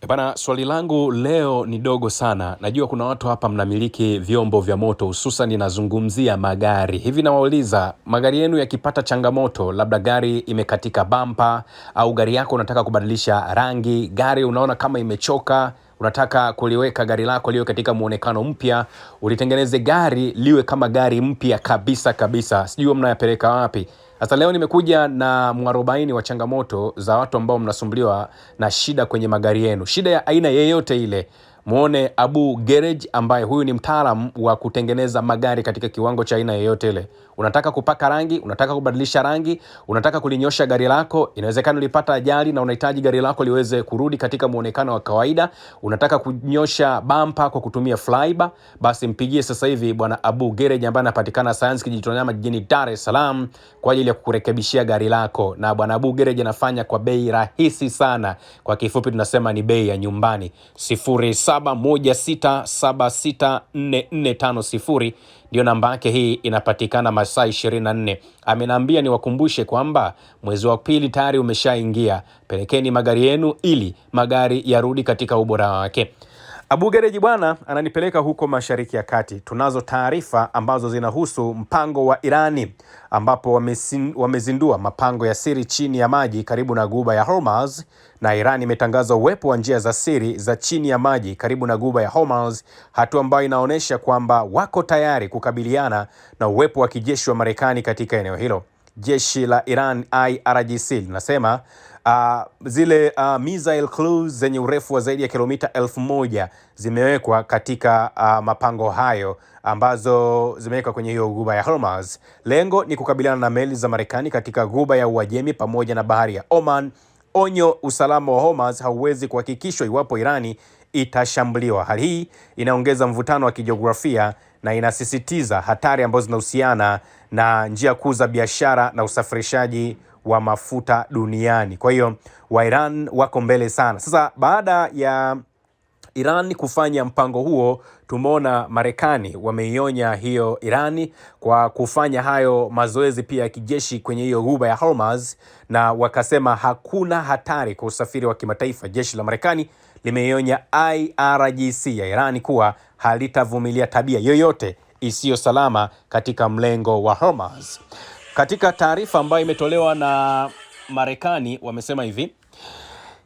Bana, swali langu leo ni dogo sana. Najua kuna watu hapa mnamiliki vyombo vya moto, hususan ninazungumzia magari. Hivi nawauliza, magari yenu yakipata changamoto, labda gari imekatika bumper au gari yako unataka kubadilisha rangi, gari unaona kama imechoka, unataka kuliweka gari lako liwe katika muonekano mpya, ulitengeneze gari liwe kama gari mpya kabisa kabisa. Sijui mnayapeleka wapi. Sasa leo nimekuja na mwarobaini wa changamoto za watu ambao mnasumbuliwa na shida kwenye magari yenu. Shida ya aina yeyote ile. Muone Abu Garage ambaye huyu ni mtaalamu wa kutengeneza magari katika kiwango cha aina yeyote ile. Unataka kupaka rangi, unataka kubadilisha rangi, unataka kulinyosha gari lako, inawezekana ulipata ajali na unahitaji gari lako liweze kurudi katika muonekano wa kawaida, unataka kunyosha bumper kwa kutumia flybar, basi mpigie sasa hivi bwana Abu Garage ambaye anapatikana Science Kijitonyama jijini Dar es Salaam kwa ajili ya kukurekebishia gari lako. Na bwana Abu Garage anafanya kwa bei rahisi sana. Kwa kifupi tunasema ni bei ya nyumbani. 0716764450 ndio namba yake, hii inapatikana masaa 24. Amenambia niwakumbushe kwamba mwezi wa pili tayari umeshaingia. Pelekeni magari yenu ili magari yarudi katika ubora wake. Abu Garage bwana ananipeleka huko Mashariki ya Kati. Tunazo taarifa ambazo zinahusu mpango wa Irani ambapo wamezindua mapango ya siri chini ya maji karibu na Ghuba ya Hormuz, na Irani imetangaza uwepo wa njia za siri za chini ya maji karibu na Ghuba ya Hormuz, hatua ambayo inaonyesha kwamba wako tayari kukabiliana na uwepo wa kijeshi wa Marekani katika eneo hilo. Jeshi la Iran IRGC linasema zile missile cruise zenye urefu wa zaidi ya kilomita 1000 zimewekwa katika mapango hayo ambazo zimewekwa kwenye hiyo Ghuba ya Hormuz. Lengo ni kukabiliana na meli za Marekani katika Ghuba ya Uajemi pamoja na bahari ya Oman. Onyo, usalama wa Hormuz hauwezi kuhakikishwa iwapo Irani itashambuliwa. Hali hii inaongeza mvutano wa kijiografia na inasisitiza hatari ambazo zinahusiana na njia kuu za biashara na usafirishaji wa mafuta duniani. Kwa hiyo wa Iran wako mbele sana. Sasa baada ya Iran kufanya mpango huo, tumeona Marekani wameionya hiyo Irani kwa kufanya hayo mazoezi pia ya kijeshi kwenye hiyo Ghuba ya Hormuz, na wakasema hakuna hatari kwa usafiri wa kimataifa. Jeshi la Marekani limeionya IRGC ya Irani kuwa halitavumilia tabia yoyote isiyo salama katika mlengo wa Hormuz. Katika taarifa ambayo imetolewa na Marekani wamesema hivi: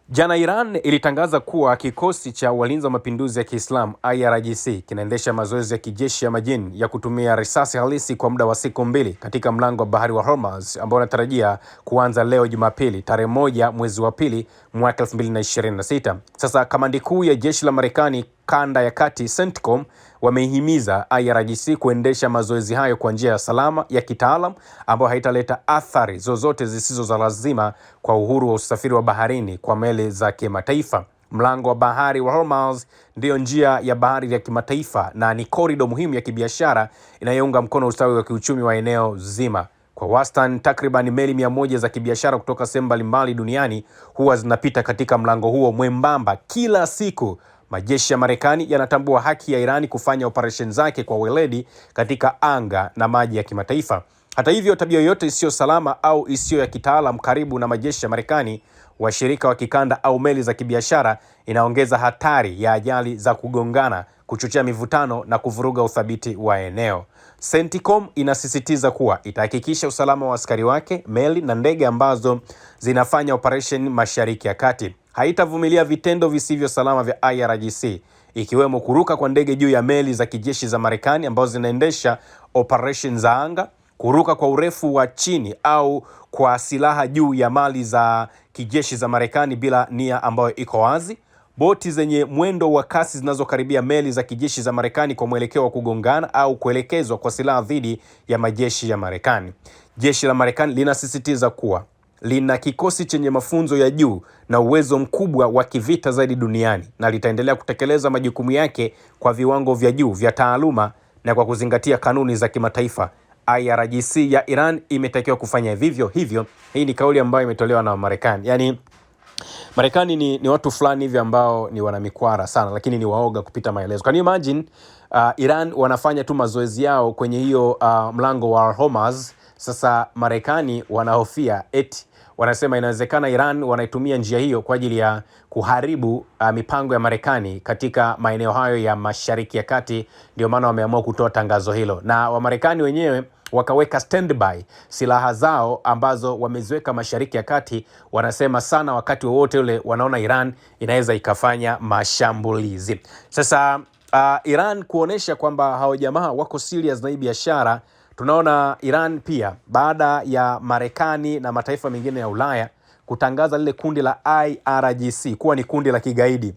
jana Iran ilitangaza kuwa kikosi cha walinzi wa mapinduzi ya Kiislamu IRGC kinaendesha mazoezi ya kijeshi ya majini ya kutumia risasi halisi kwa muda wa siku 2 katika mlango wa bahari wa Hormuz ambao unatarajia kuanza leo Jumapili tarehe 1 mwezi wa pili mwaka 2026. Sasa kamandi kuu ya jeshi la Marekani kanda ya kati CENTCOM wamehimiza IRGC kuendesha mazoezi hayo kwa njia ya salama ya kitaalam ambayo haitaleta athari zozote zisizo za lazima kwa uhuru wa usafiri wa baharini kwa meli za kimataifa. Mlango wa bahari wa Hormuz ndiyo njia ya bahari ya kimataifa na ni korido muhimu ya kibiashara inayounga mkono ustawi wa kiuchumi wa eneo zima. Kwa wastani takriban meli 100 za kibiashara kutoka sehemu mbalimbali duniani huwa zinapita katika mlango huo mwembamba kila siku. Majeshi ya Marekani yanatambua haki ya Irani kufanya operesheni zake kwa weledi katika anga na maji ya kimataifa. Hata hivyo, tabia yoyote isiyo salama au isiyo ya kitaalam karibu na majeshi ya Marekani, washirika wa kikanda au meli za kibiashara inaongeza hatari ya ajali za kugongana, kuchochea mivutano na kuvuruga uthabiti wa eneo. CENTCOM inasisitiza kuwa itahakikisha usalama wa askari wake, meli na ndege ambazo zinafanya operation Mashariki ya Kati. Haitavumilia vitendo visivyo salama vya IRGC, ikiwemo kuruka kwa ndege juu ya meli za kijeshi za Marekani ambazo zinaendesha operation za anga, kuruka kwa urefu wa chini au kwa silaha juu ya mali za kijeshi za Marekani bila nia ambayo iko wazi, boti zenye mwendo wa kasi zinazokaribia meli za kijeshi za Marekani kwa mwelekeo wa kugongana au kuelekezwa kwa silaha dhidi ya majeshi ya Marekani. Jeshi la Marekani linasisitiza kuwa lina kikosi chenye mafunzo ya juu na uwezo mkubwa wa kivita zaidi duniani na litaendelea kutekeleza majukumu yake kwa viwango vya juu vya taaluma na kwa kuzingatia kanuni za kimataifa. IRGC ya Iran imetakiwa kufanya vivyo hivyo. Hii ni kauli ambayo imetolewa na Marekani. Yaani Marekani ni watu fulani hivi ambao ni wanamikwara sana, lakini ni waoga kupita maelezo. Can you imagine Iran wanafanya tu mazoezi yao kwenye hiyo mlango wa Hormuz. Sasa Marekani wanahofia eti wanasema inawezekana Iran wanaitumia njia hiyo kwa ajili ya kuharibu mipango ya Marekani katika maeneo hayo ya Mashariki ya Kati. Ndio maana wameamua kutoa tangazo hilo, na Wamarekani wenyewe wakaweka standby silaha zao ambazo wameziweka Mashariki ya Kati. Wanasema sana wakati wowote ule wanaona Iran inaweza ikafanya mashambulizi. Sasa Iran kuonesha kwamba hao jamaa wako serious na hii biashara, tunaona Iran pia baada ya Marekani na mataifa mengine ya Ulaya kutangaza lile kundi la IRGC kuwa ni kundi la kigaidi,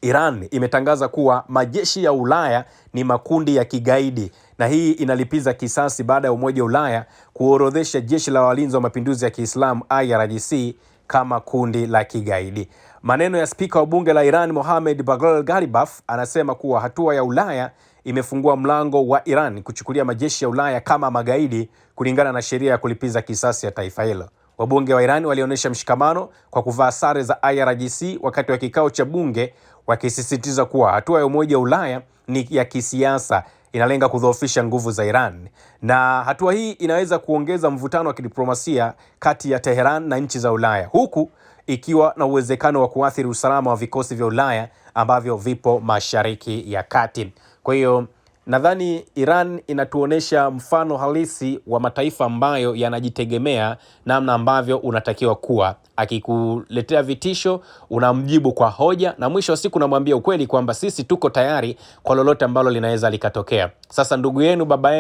Iran imetangaza kuwa majeshi ya Ulaya ni makundi ya kigaidi, na hii inalipiza kisasi baada ya Umoja wa Ulaya kuorodhesha jeshi la walinzi wa mapinduzi ya Kiislamu IRGC kama kundi la kigaidi. Maneno ya spika wa bunge la Iran Mohammad Bagher Ghalibaf anasema kuwa hatua ya Ulaya imefungua mlango wa Iran kuchukulia majeshi ya Ulaya kama magaidi kulingana na sheria ya kulipiza kisasi ya taifa hilo. Wabunge wa Iran walionyesha mshikamano kwa kuvaa sare za IRGC wakati wa kikao cha bunge, wakisisitiza kuwa hatua ya Umoja wa Ulaya ni ya kisiasa, inalenga kudhoofisha nguvu za Iran, na hatua hii inaweza kuongeza mvutano wa kidiplomasia kati ya Tehran na nchi za Ulaya, huku ikiwa na uwezekano wa kuathiri usalama wa vikosi vya Ulaya ambavyo vipo Mashariki ya Kati. Kwa hiyo nadhani Iran inatuonesha mfano halisi wa mataifa ambayo yanajitegemea, namna ambavyo unatakiwa kuwa. Akikuletea vitisho unamjibu kwa hoja, na mwisho wa siku unamwambia ukweli kwamba sisi tuko tayari kwa lolote ambalo linaweza likatokea. Sasa ndugu yenu, baba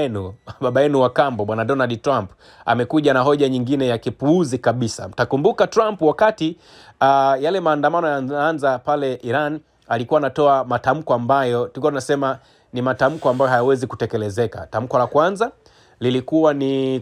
yenu wa kambo, bwana Donald Trump amekuja na hoja nyingine ya kipuuzi kabisa. Mtakumbuka Trump wakati yale maandamano yanaanza pale Iran, alikuwa anatoa matamko ambayo tulikuwa tunasema ni matamko ambayo hayawezi kutekelezeka. Tamko la kwanza lilikuwa ni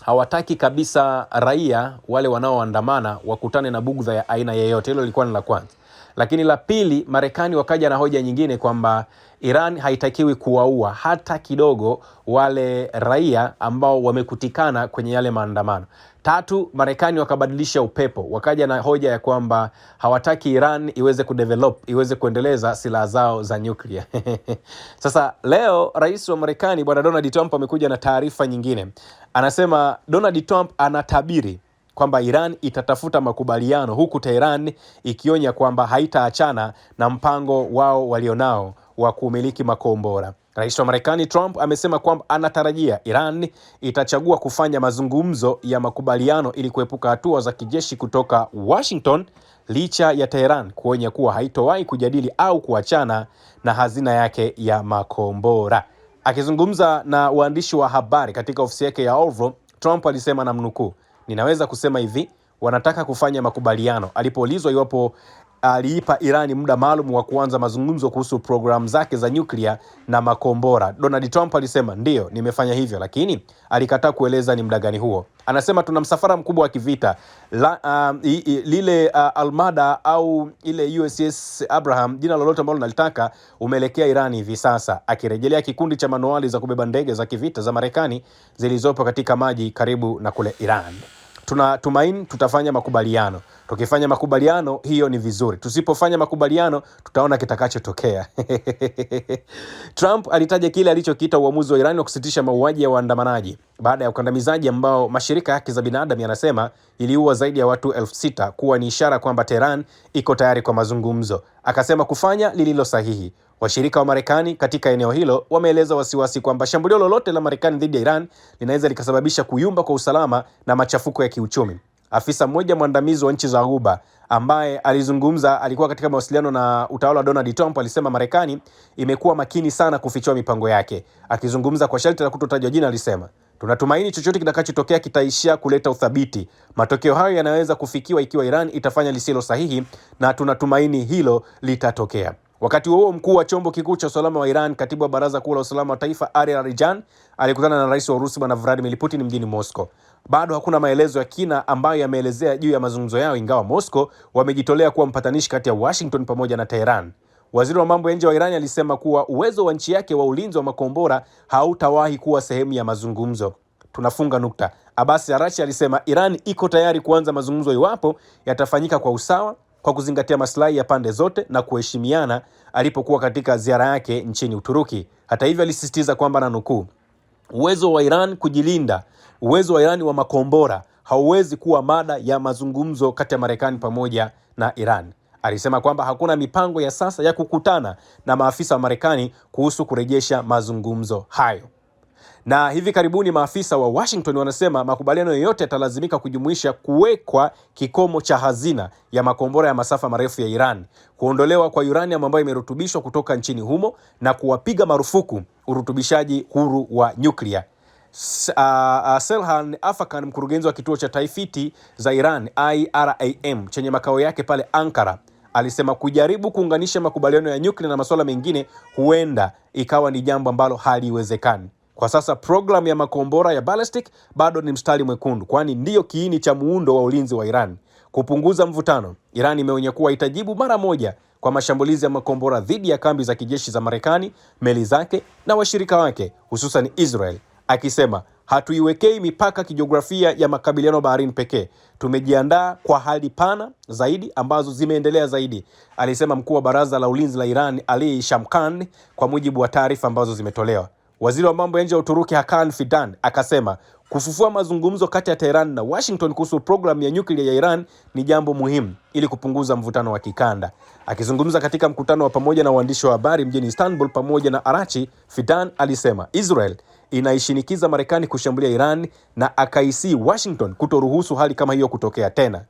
hawataki kabisa raia wale wanaoandamana wakutane na bugdha ya aina yeyote. Hilo lilikuwa ni la kwanza. Lakini la pili, Marekani wakaja na hoja nyingine kwamba Iran haitakiwi kuwaua hata kidogo wale raia ambao wamekutikana kwenye yale maandamano. Tatu, Marekani wakabadilisha upepo, wakaja na hoja ya kwamba hawataki Iran iweze kuendeleza silaha zao za nyuklia. Sasa leo rais wa Marekani bwana Donald Trump amekuja na taarifa nyingine. Anasema Donald Trump anatabiri kwamba Iran itatafuta makubaliano, huku Tehran ikionya kwamba haitaachana na mpango wao walionao wa kumiliki makombora. Rais wa Marekani Trump amesema kwamba anatarajia Iran itachagua kufanya mazungumzo ya makubaliano ili kuepuka hatua za kijeshi kutoka Washington, licha ya Tehran kuonya kuwa haitowahi kujadili au kuachana na hazina yake ya makombora. Akizungumza na waandishi wa habari katika ofisi yake ya Oval, Trump alisema, namnukuu, "Ninaweza kusema hivi, wanataka kufanya makubaliano." Alipoulizwa iwapo aliipa Irani muda maalum wa kuanza mazungumzo kuhusu programu zake za nyuklia na makombora, Donald Trump alisema, "Ndiyo, nimefanya hivyo," lakini alikataa kueleza ni muda gani huo. Anasema, "Tuna msafara mkubwa wa kivita lile Almada au ile USS Abraham, jina lolote ambalo nalitaka, umeelekea Irani hivi sasa," akirejelea kikundi cha manuali za kubeba ndege za kivita za Marekani zilizopo katika maji karibu na kule Iran. "Tunatumaini tutafanya makubaliano. Tukifanya makubaliano, hiyo ni vizuri. Tusipofanya makubaliano, tutaona kitakachotokea." Trump alitaja kile alichokiita uamuzi wa Iran wa kusitisha mauaji ya waandamanaji baada ya ukandamizaji ambao mashirika ya haki za binadamu yanasema iliua zaidi ya watu 6,000 kuwa ni ishara kwamba Tehran iko tayari kwa mazungumzo. Akasema kufanya lililo sahihi. Washirika wa Marekani katika eneo hilo wameeleza wasiwasi kwamba shambulio lolote la Marekani dhidi ya Iran linaweza likasababisha kuyumba kwa usalama na machafuko ya kiuchumi. Afisa mmoja mwandamizi wa nchi za Ghuba ambaye alikuwa katika mawasiliano na utawala wa Donald Trump alisema Marekani imekuwa makini sana kufichua mipango yake. Akizungumza kwa sharti la kutotajwa jina, alisema, "Tunatumaini chochote kitakachotokea kitaishia kuleta uthabiti. Matokeo hayo yanaweza kufikiwa ikiwa Iran itafanya lisilo sahihi, na tunatumaini hilo litatokea." Wakati huo mkuu wa chombo kikuu cha usalama wa Iran, katibu wa baraza kuu la usalama wa taifa Ariel Arijan, alikutana na rais wa Urusi bwana Vladimir Putin mjini Moscow. Bado hakuna maelezo ya kina ambayo yameelezea juu ya mazungumzo yao, ingawa Moscow wamejitolea kuwa mpatanishi kati ya Washington pamoja na Tehran. Waziri wa mambo ya nje wa Iran alisema kuwa uwezo wa nchi yake wa ulinzi wa makombora hautawahi kuwa sehemu ya mazungumzo. "Tunafunga nukta." Abbas Araghchi alisema Iran iko tayari kuanza mazungumzo iwapo yatafanyika kwa usawa, kwa kuzingatia maslahi ya pande zote na kuheshimiana, alipokuwa katika ziara yake nchini Uturuki. Hata hivyo, alisisitiza kwamba, na nukuu, "Uwezo wa Iran kujilinda, uwezo wa Iran wa makombora hauwezi kuwa mada ya mazungumzo kati ya Marekani pamoja na Iran. Alisema kwamba hakuna mipango ya sasa ya kukutana na maafisa wa Marekani kuhusu kurejesha mazungumzo hayo. Na hivi karibuni maafisa wa Washington wanasema makubaliano yoyote yatalazimika kujumuisha kuwekwa kikomo cha hazina ya makombora ya masafa marefu ya Iran, kuondolewa kwa uranium ambayo imerutubishwa kutoka nchini humo na kuwapiga marufuku urutubishaji huru wa nyuklia. Selhan Afakan, mkurugenzi wa kituo cha tafiti za Iran IRAM chenye makao yake pale Ankara, alisema kujaribu kuunganisha makubaliano ya nyuklia na masuala mengine huenda ikawa ni jambo ambalo haliwezekani. Kwa sasa programu ya makombora ya ballistic bado ni mstari mwekundu, kwani ndiyo kiini cha muundo wa ulinzi wa Iran. Kupunguza mvutano, Iran imeonya kuwa itajibu mara moja kwa mashambulizi ya makombora dhidi ya kambi za kijeshi za Marekani, meli zake na washirika wake, hususan Israel, akisema hatuiwekei mipaka kijiografia ya makabiliano baharini pekee. Tumejiandaa kwa hali pana zaidi ambazo zimeendelea zaidi, alisema mkuu wa baraza la ulinzi la Iran Ali Shamkhani, kwa mujibu wa taarifa ambazo zimetolewa. Waziri wa mambo ya nje wa Uturuki Hakan Fidan akasema kufufua mazungumzo kati ya Tehran na Washington kuhusu programu ya nyuklia ya Iran ni jambo muhimu ili kupunguza mvutano wa kikanda. Akizungumza katika mkutano wa pamoja na waandishi wa habari mjini Istanbul pamoja na Arachi, Fidan alisema Israel inaishinikiza Marekani kushambulia Iran na akaisi Washington kutoruhusu hali kama hiyo kutokea tena.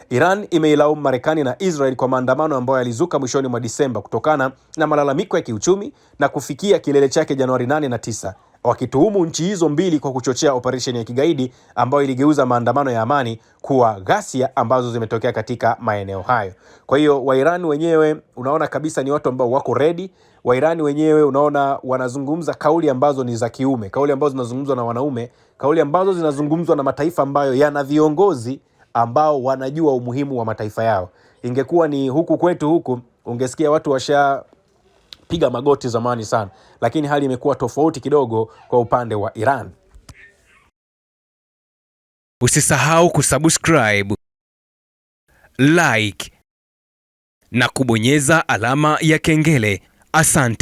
Iran imeilaumu Marekani na Israel kwa maandamano ambayo yalizuka mwishoni mwa Disemba kutokana na malalamiko ya kiuchumi na kufikia kilele chake Januari 8 na 9, wakituhumu nchi hizo mbili kwa kuchochea operesheni ya kigaidi ambayo iligeuza maandamano ya amani kuwa ghasia ambazo zimetokea katika maeneo hayo. Kwa hiyo Wairani wenyewe unaona kabisa ni watu ambao wako ready. Wairani wenyewe unaona wanazungumza kauli ambazo ni za kiume, kauli ambazo zinazungumzwa na wanaume, kauli ambazo zinazungumzwa na mataifa ambayo yana viongozi ambao wanajua umuhimu wa mataifa yao. Ingekuwa ni huku kwetu huku, ungesikia watu washapiga magoti zamani sana, lakini hali imekuwa tofauti kidogo kwa upande wa Iran. Usisahau kusubscribe, like na kubonyeza alama ya kengele. Asante.